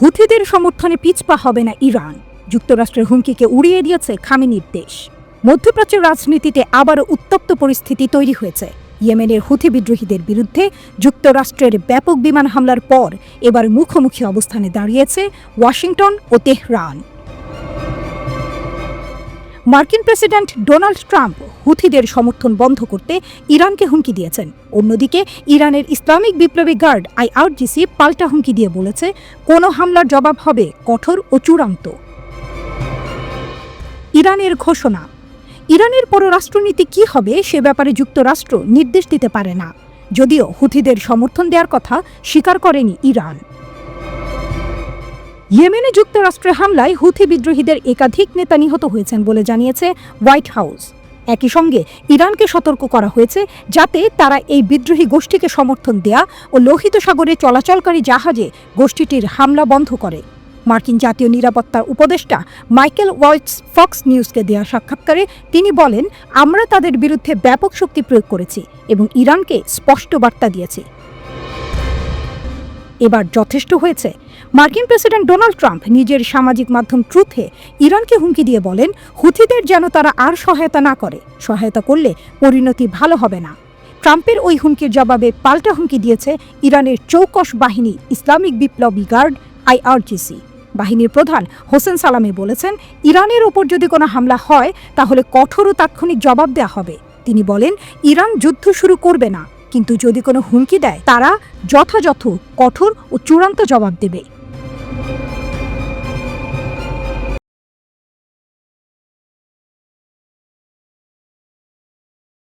হুথিদের সমর্থনে পিছপা হবে না ইরান। যুক্তরাষ্ট্রের হুমকিকে উড়িয়ে দিয়েছে খামেনির দেশ। মধ্যপ্রাচ্যের রাজনীতিতে আবারও উত্তপ্ত পরিস্থিতি তৈরি হয়েছে। ইয়েমেনের হুথি বিদ্রোহীদের বিরুদ্ধে যুক্তরাষ্ট্রের ব্যাপক বিমান হামলার পর এবার মুখোমুখি অবস্থানে দাঁড়িয়েছে ওয়াশিংটন ও তেহরান। মার্কিন প্রেসিডেন্ট ডোনাল্ড ট্রাম্প হুথিদের সমর্থন বন্ধ করতে ইরানকে হুমকি দিয়েছেন। অন্যদিকে ইরানের ইসলামিক বিপ্লবী গার্ড IRGC পাল্টা হুমকি দিয়ে বলেছে, কোনো হামলার জবাব হবে কঠোর ও চূড়ান্ত। ইরানের ঘোষণা। ইরানের পররাষ্ট্রনীতি কী হবে সে ব্যাপারে যুক্তরাষ্ট্র নির্দেশ দিতে পারে না, যদিও হুথিদের সমর্থন দেওয়ার কথা স্বীকার করেনি ইরান। ইয়েমেনে যুক্তরাষ্ট্রের হামলায় হুথি বিদ্রোহীদের একাধিক নেতা নিহত হয়েছেন বলে জানিয়েছে হোয়াইট হাউস। একই সঙ্গে ইরানকে সতর্ক করা হয়েছে যাতে তারা এই বিদ্রোহী গোষ্ঠীকে সমর্থন দেয়া ও লোহিত সাগরে চলাচলকারী জাহাজে গোষ্ঠীটির হামলা বন্ধ করে। মার্কিন জাতীয় নিরাপত্তা উপদেষ্টা মাইকেল ওয়ালটজ ফক্স নিউজকে দেওয়া সাক্ষাৎকারে তিনি বলেন, আমরা তাদের বিরুদ্ধে ব্যাপক শক্তি প্রয়োগ করেছি এবং ইরানকে স্পষ্ট বার্তা দিয়েছি। এবার যথেষ্ট হয়েছে। মার্কিন প্রেসিডেন্ট ডোনাল্ড ট্রাম্প নিজের সামাজিক মাধ্যম ট্রুথে ইরানকে হুমকি দিয়ে বলেন, হুথিদের যেন তারা আর সহায়তা না করে, সহায়তা করলে পরিণতি ভালো হবে না। ট্রাম্পের ওই হুমকির জবাবে পাল্টা হুমকি দিয়েছে ইরানের চৌকস বাহিনী ইসলামিক বিপ্লবী গার্ড IRGC। বাহিনীর প্রধান হোসেন সালামি বলেছেন, ইরানের ওপর যদি কোনো হামলা হয় তাহলে কঠোর ও তাৎক্ষণিক জবাব দেওয়া হবে। তিনি বলেন, ইরান যুদ্ধ শুরু করবে না, কিন্তু যদি কোনো হুমকি দেয় তারা যথাযথ কঠোর ও চূড়ান্ত জবাব দেবে।